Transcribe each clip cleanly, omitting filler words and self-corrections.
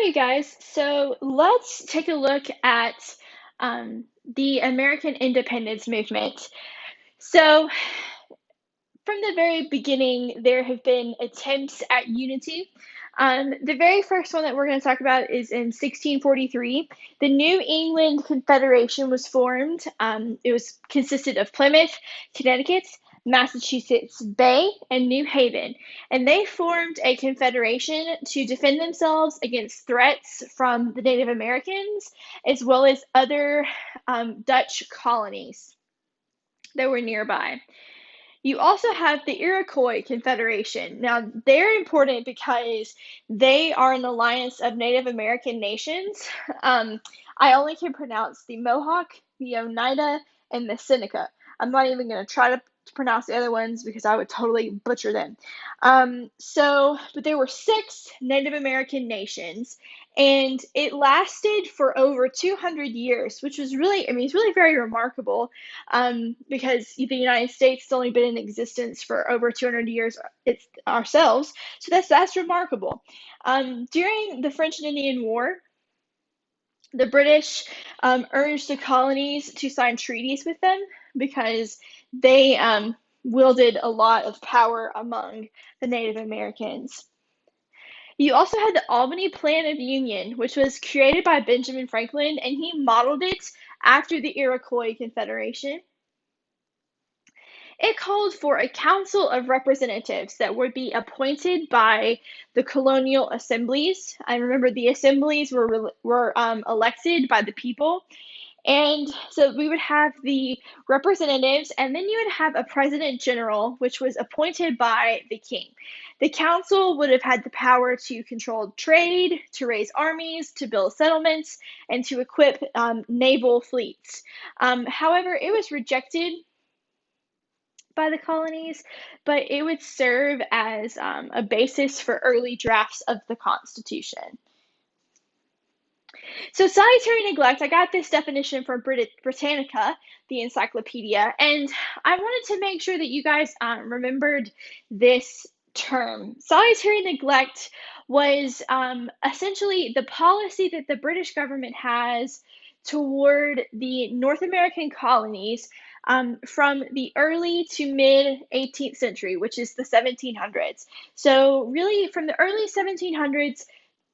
Hi, you guys. So let's take a look at the American independence movement. So, from the very beginning, there have been attempts at unity. The very first one that we're going to talk about is in 1643. The New England Confederation was formed. It was consisted of Plymouth, Connecticut, Massachusetts Bay, and New Haven, and they formed a confederation to defend themselves against threats from the Native Americans as well as other Dutch colonies that were nearby. You also have the Iroquois Confederation. Now, they're important because they are an alliance of Native American nations. Um, I only can pronounce the Mohawk, the Oneida, and the Seneca. I'm not even going to try to pronounce the other ones because I would totally butcher them. But there were six Native American nations, and it lasted for over 200 years, which was really, it's really very remarkable because the United States has only been in existence for over 200 years ourselves. So that's remarkable. During the French and Indian War, the British urged the colonies to sign treaties with them because they wielded a lot of power among the Native Americans. You also had the Albany Plan of Union, which was created by Benjamin Franklin, and he modeled it after the Iroquois Confederation. It called for a council of representatives that would be appointed by the colonial assemblies. I remember the assemblies were elected by the people, and so we would have the representatives, and then you would have a president general, which was appointed by the king. The council would have had the power to control trade, to raise armies, to build settlements, and to equip naval fleets. However, it was rejected by the colonies, but it would serve as a basis for early drafts of the Constitution. So, salutary neglect, I got this definition from Britannica, the encyclopedia, and I wanted to make sure that you guys remembered this term. Salutary neglect was essentially the policy that the British government has toward the North American colonies from the early to mid 18th century, which is the 1700s. So, really, from the early 1700s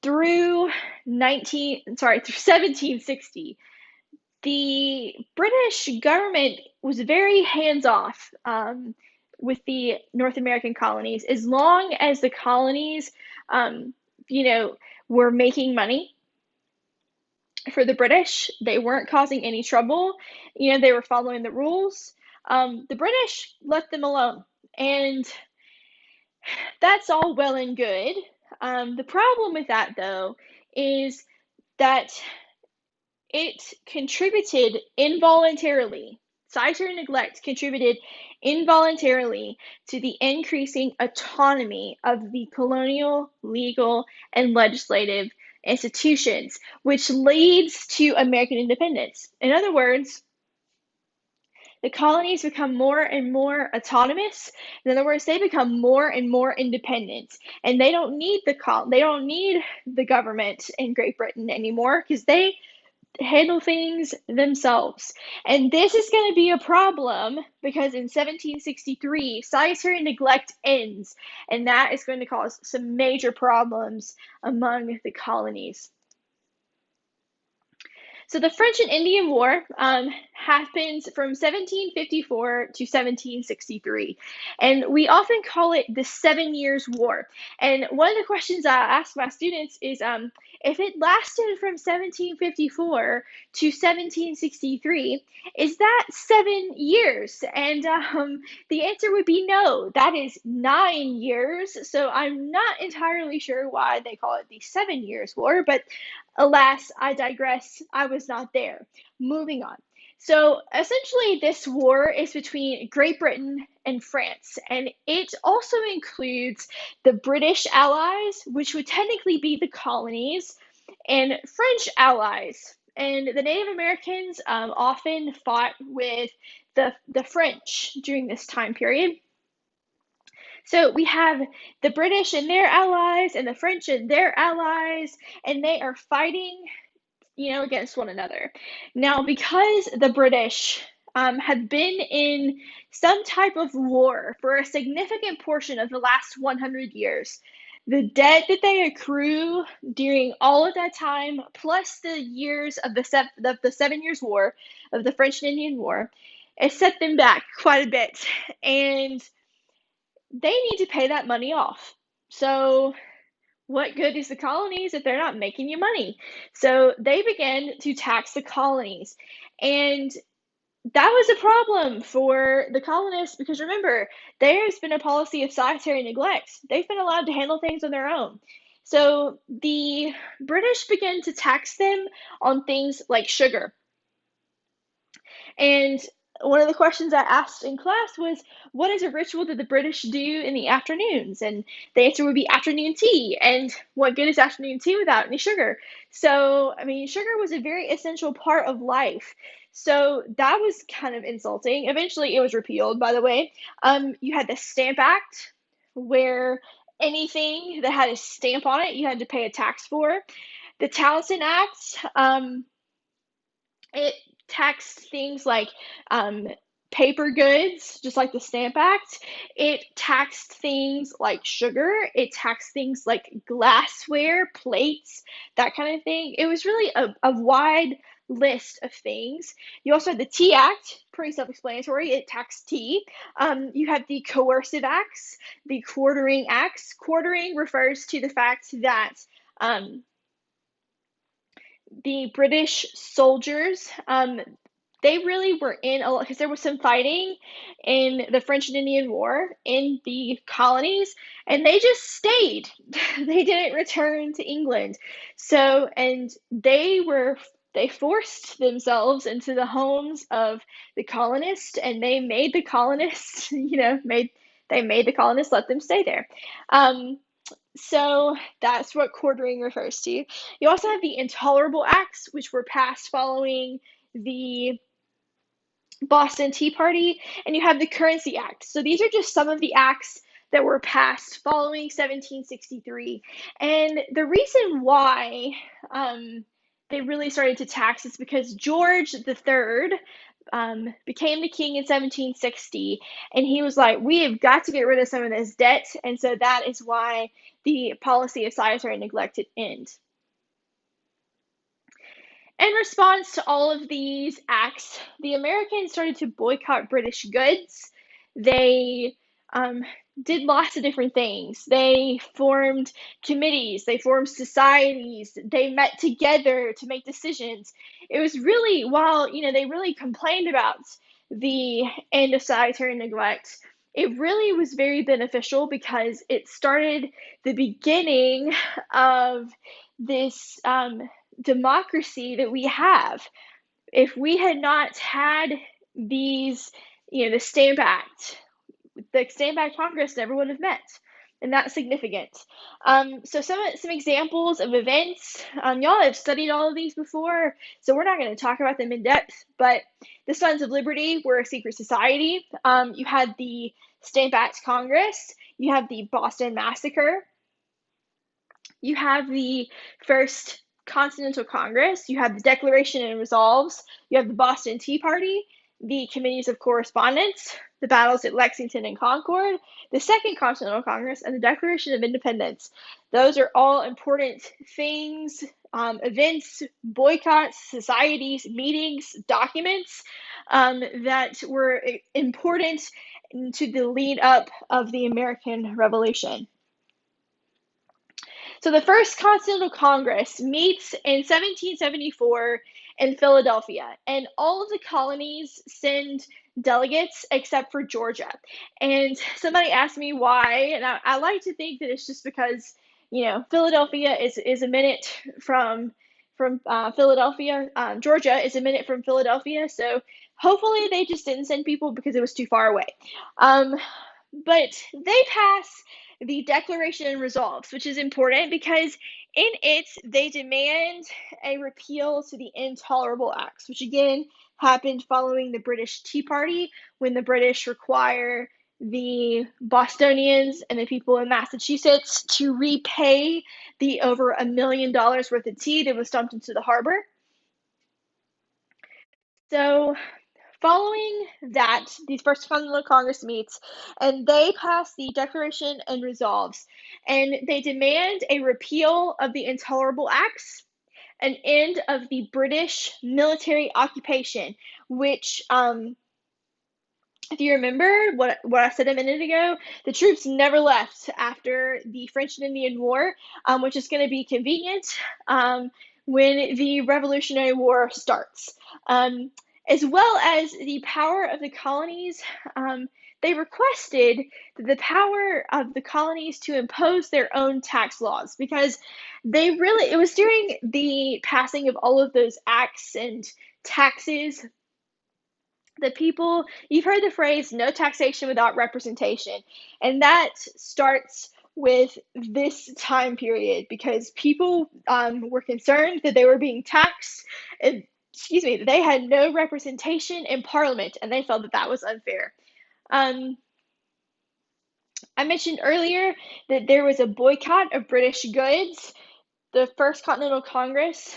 through 1760, the British government was very hands off with the North American colonies. As long as the colonies, um, you know, were making money for the British, they weren't causing any trouble. They were following the rules. The British left them alone, and that's all well and good. The problem with that, though, is that it contributed involuntarily. Salutary neglect contributed involuntarily to the increasing autonomy of the colonial, legal, and legislative institutions, which leads to American independence. In other words, the colonies become more and more autonomous. In other words, they become more and more independent, and they don't need the government in Great Britain anymore because they handle things themselves. And this is going to be a problem because in 1763, salutary neglect ends, and that is going to cause some major problems among the colonies. So the French and Indian War happens from 1754 to 1763, and we often call it the 7 Years' War. And one of the questions I ask my students is, if it lasted from 1754 to 1763, is that 7 years? And the answer would be no, that is 9 years. So I'm not entirely sure why they call it the 7 Years' War, but alas, I digress. I was not there. Moving on. So essentially, this war is between Great Britain and France, and it also includes the British allies, which would technically be the colonies, and French allies. And the Native Americans often fought with the French during this time period. So we have the British and their allies and the French and their allies, and they are fighting, against one another. Now, because the British had been in some type of war for a significant portion of the last 100 years, the debt that they accrue during all of that time, plus the years of the 7 Years' War, of the French and Indian War, it set them back quite a bit. And they need to pay that money off. So what good is the colonies if they're not making you money? So they began to tax the colonies. And that was a problem for the colonists because remember, there's been a policy of solitary neglect. They've been allowed to handle things on their own. So the British began to tax them on things like sugar. And one of the questions I asked in class was, what is a ritual that the British do in the afternoons? And the answer would be afternoon tea. And what good is afternoon tea without any sugar? So, I mean, sugar was a very essential part of life. So that was kind of insulting. Eventually, it was repealed, by the way. You had the Stamp Act, where anything that had a stamp on it, you had to pay a tax for. The Townshend Act, it taxed things like paper goods, just like the Stamp Act. It taxed things like sugar. It taxed things like glassware, plates, that kind of thing. It was really a wide list of things. You also had the Tea Act, pretty self-explanatory. It taxed tea. You have the coercive acts, the quartering acts. Quartering refers to the fact that the British soldiers, they really were in a lot because there was some fighting in the French and Indian War in the colonies, and they just stayed. They didn't return to England. So, and they forced themselves into the homes of the colonists, and they made the colonists, they made the colonists let them stay there. So that's what quartering refers to. You also have the Intolerable Acts, which were passed following the Boston Tea Party, and you have the Currency Act. So these are just some of the acts that were passed following 1763. And the reason why they really started to tax is because George III became the king in 1760, and he was like, we have got to get rid of some of this debt, and so that is why the policy of solitary neglect would end. In response to all of these acts, the Americans started to boycott British goods. They did lots of different things. They formed committees, they formed societies, they met together to make decisions. It was really, while they really complained about the end of solitary neglect, it really was very beneficial because it started the beginning of this democracy that we have. If we had not had these, the Stamp Act Congress never would have met. And that's significant. So some examples of events, y'all have studied all of these before, so we're not going to talk about them in depth, but the Sons of Liberty were a secret society. You had the Stamp Act Congress. You have the Boston Massacre. You have the first Continental Congress. You have the Declaration and Resolves. You have the Boston Tea Party, the Committees of Correspondence, the battles at Lexington and Concord, the Second Continental Congress, and the Declaration of Independence. Those are all important things, events, boycotts, societies, meetings, documents that were important to the lead up of the American Revolution. So the First Continental Congress meets in 1774 in Philadelphia, and all of the colonies send delegates except for Georgia. And somebody asked me why, and I like to think that it's just because Philadelphia is a minute from Philadelphia. Georgia is a minute from Philadelphia, so hopefully they just didn't send people because it was too far away. But they pass the Declaration and Resolves, which is important because in it they demand a repeal to the Intolerable Acts, which again happened following the British Tea Party when the British require the Bostonians and the people in Massachusetts to repay the over $1 million worth of tea that was dumped into the harbor. So, following that, the First Continental Congress meets and they pass the Declaration and Resolves, and they demand a repeal of the Intolerable Acts, an end of the British military occupation, which if you remember what I said a minute ago, the troops never left after the French and Indian War, which is going to be convenient when the Revolutionary War starts. As well as the power of the colonies, they requested the power of the colonies to impose their own tax laws because it was during the passing of all of those acts and taxes the people, you've heard the phrase no taxation without representation, and that starts with this time period because people were concerned that they were being taxed and excuse me, they had no representation in parliament and they felt that that was unfair. um, I mentioned earlier that there was a boycott of British goods. The First Continental Congress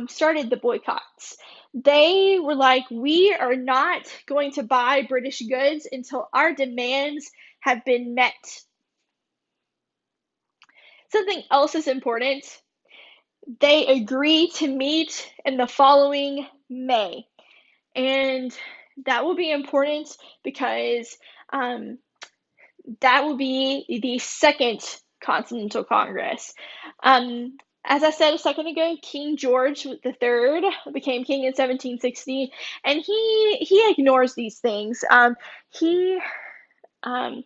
started the boycotts. They were like, we are not going to buy British goods until our demands have been met. Something else is important. They agree to meet in the following May. And that will be important because that will be the Second Continental Congress. As I said a second ago, King George III became king in 1760, and he ignores these things. He um,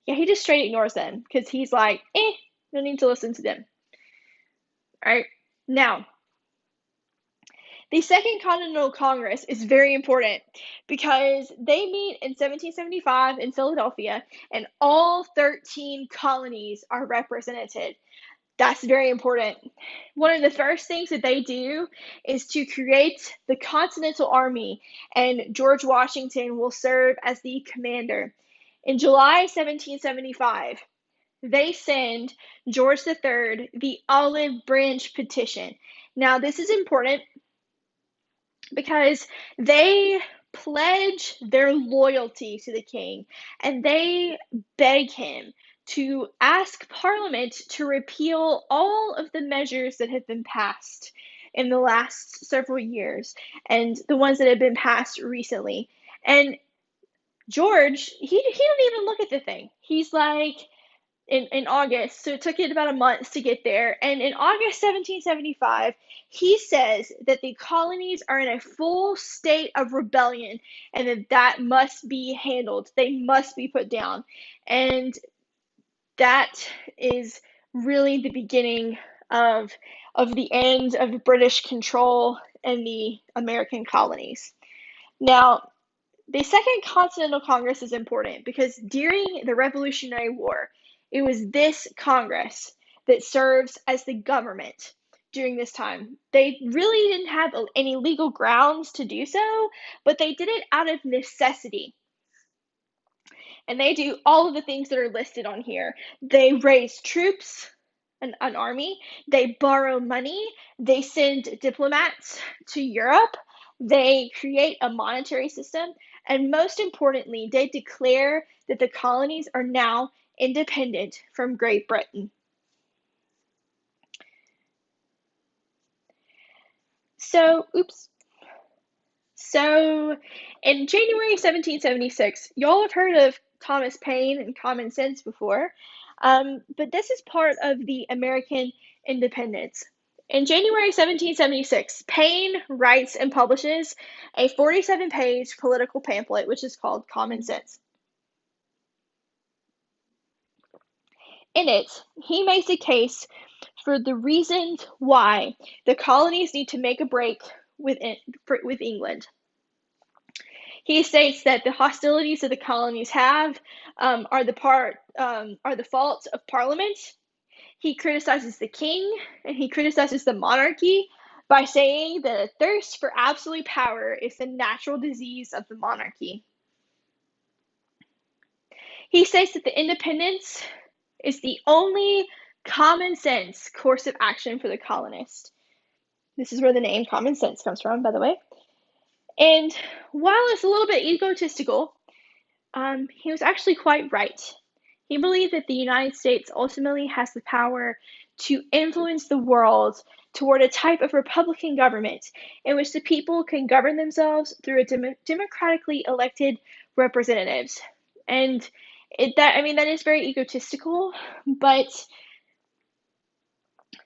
yeah, he just straight ignores them because he's like, no need to listen to them. All right, now the Second Continental Congress is very important because they meet in 1775 in Philadelphia, and all 13 colonies are represented. That's very important. One of the first things that they do is to create the Continental Army, and George Washington will serve as the commander. In July 1775, they send George III the Olive Branch Petition. Now, this is important because they pledge their loyalty to the king and they beg him to ask Parliament to repeal all of the measures that have been passed in the last several years and the ones that have been passed recently. And George, he didn't even look at the thing. He's like, in August, so it took it about a month to get there. And in August 1775, he says that the colonies are in a full state of rebellion and that must be handled. They must be put down. And that is really the beginning of the end of British control in the American colonies. Now, the Second Continental Congress is important because during the Revolutionary War, it was this Congress that serves as the government during this time. They really didn't have any legal grounds to do so, but they did it out of necessity. And they do all of the things that are listed on here. They raise troops, an army, they borrow money, they send diplomats to Europe, they create a monetary system, and most importantly, they declare that the colonies are now independent from Great Britain. So, So, in January 1776, y'all have heard of Thomas Paine and common sense before, but this is part of the American independence. In January 1776, Paine writes and publishes a 47-page political pamphlet, which is called Common Sense. In it, he makes a case for the reasons why the colonies need to make a break with England. He states that the hostilities that the colonies have are the fault of Parliament. He criticizes the king and he criticizes the monarchy by saying that a thirst for absolute power is the natural disease of the monarchy. He states that the independence is the only common sense course of action for the colonist. This is where the name common sense comes from, by the way. And while it's a little bit egotistical, he was actually quite right. He believed that the United States ultimately has the power to influence the world toward a type of republican government in which the people can govern themselves through a democratically elected representatives. And that is very egotistical, but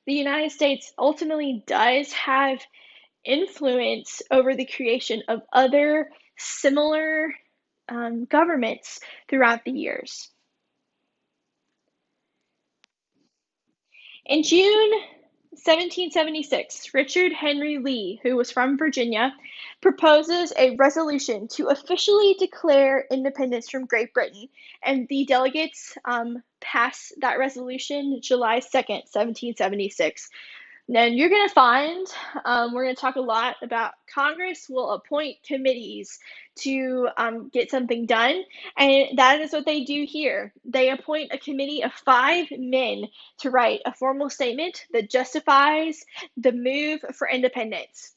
the United States ultimately does have influence over the creation of other similar governments throughout the years. In June 1776, Richard Henry Lee, who was from Virginia, proposes a resolution to officially declare independence from Great Britain, and the delegates pass that resolution July 2nd, 1776. Now, you're going to find, we're going to talk a lot about Congress will appoint committees to get something done. And that is what they do here. They appoint a committee of 5 men to write a formal statement that justifies the move for independence.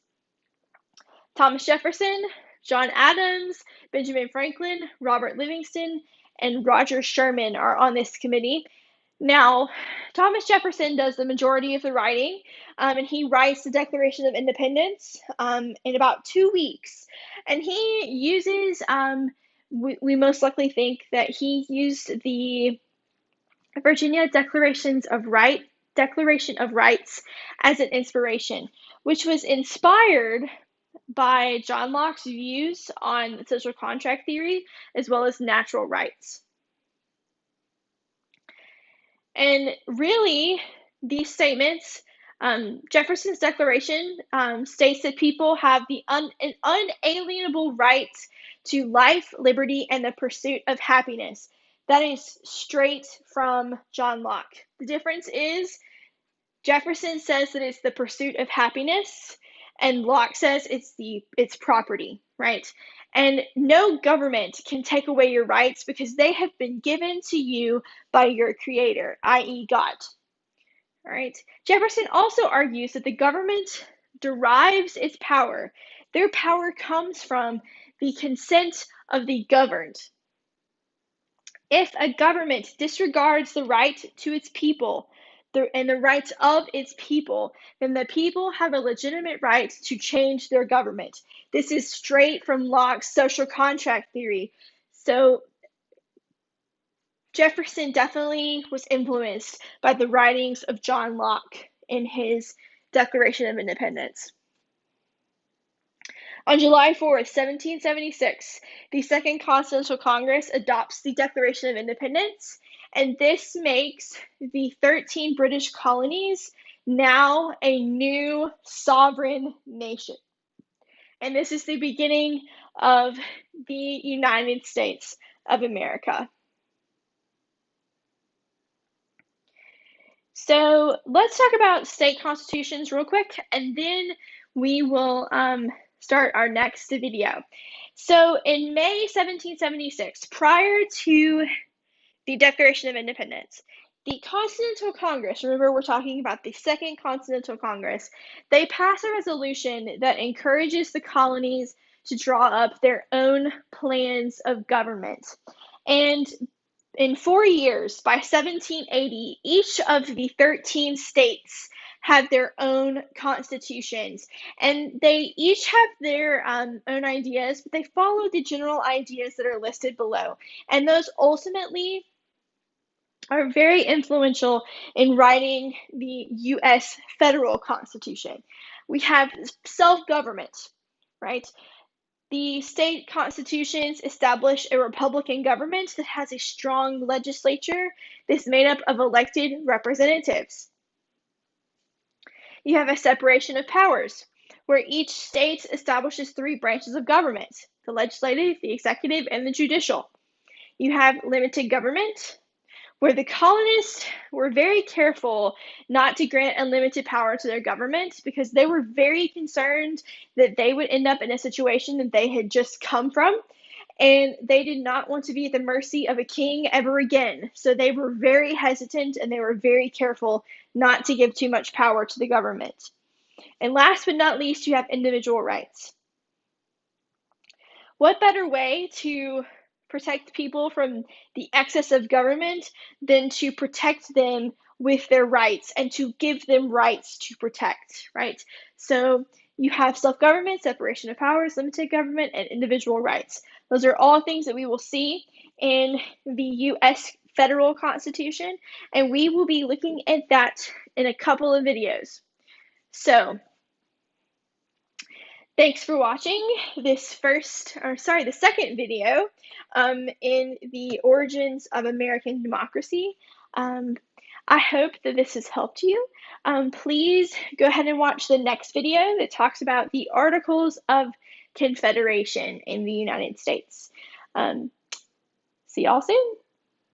Thomas Jefferson, John Adams, Benjamin Franklin, Robert Livingston, and Roger Sherman are on this committee. Now, Thomas Jefferson does the majority of the writing, and he writes the Declaration of Independence in about 2 weeks. And he uses, we most likely think that he used the Virginia Declaration of Rights as an inspiration, which was inspired by John Locke's views on social contract theory as well as natural rights. And really, these statements, Jefferson's Declaration states that people have an unalienable right to life, liberty, and the pursuit of happiness. That is straight from John Locke. The difference is Jefferson says that it's the pursuit of happiness, and Locke says it's property, right? And no government can take away your rights because they have been given to you by your creator, i.e. God. All right. Jefferson also argues that the government derives its power. Their power comes from the consent of the governed. If a government disregards the right to its people and the rights of its people, then the people have a legitimate right to change their government. This is straight from Locke's social contract theory. So Jefferson definitely was influenced by the writings of John Locke in his Declaration of Independence. On July 4th, 1776, the Second Continental Congress adopts the Declaration of Independence, and this makes the 13 British colonies now a new sovereign nation. And this is the beginning of the United States of America. So let's talk about state constitutions real quick, and then we will start our next video. So in May 1776, prior to the Declaration of Independence, the Continental Congress, remember we're talking about the Second Continental Congress, they pass a resolution that encourages the colonies to draw up their own plans of government. And in 4 years, by 1780, each of the 13 states have their own constitutions, and they each have their own ideas, but they follow the general ideas that are listed below. And those ultimately are very influential in writing the U.S. federal Constitution. We have self-government, right? The state constitutions establish a republican government that has a strong legislature that's made up of elected representatives. You have a separation of powers, where each state establishes 3 branches of government: the legislative, the executive, and the judicial. You have limited government, where the colonists were very careful not to grant unlimited power to their government because they were very concerned that they would end up in a situation that they had just come from. and they did not want to be at the mercy of a king ever again. So they were very hesitant and they were very careful not to give too much power to the government. And last but not least, you have individual rights. What better way to protect people from the excess of government than to protect them with their rights and to give them rights to protect, right? So you have self government, separation of powers, limited government, and individual rights. Those are all things that we will see in the US federal constitution, and we will be looking at that in a couple of videos. So, thanks for watching this the second video in the origins of American democracy. Um, I hope that this has helped you. Please go ahead and watch the next video that talks about the Articles of Confederation in the United States. See y'all soon.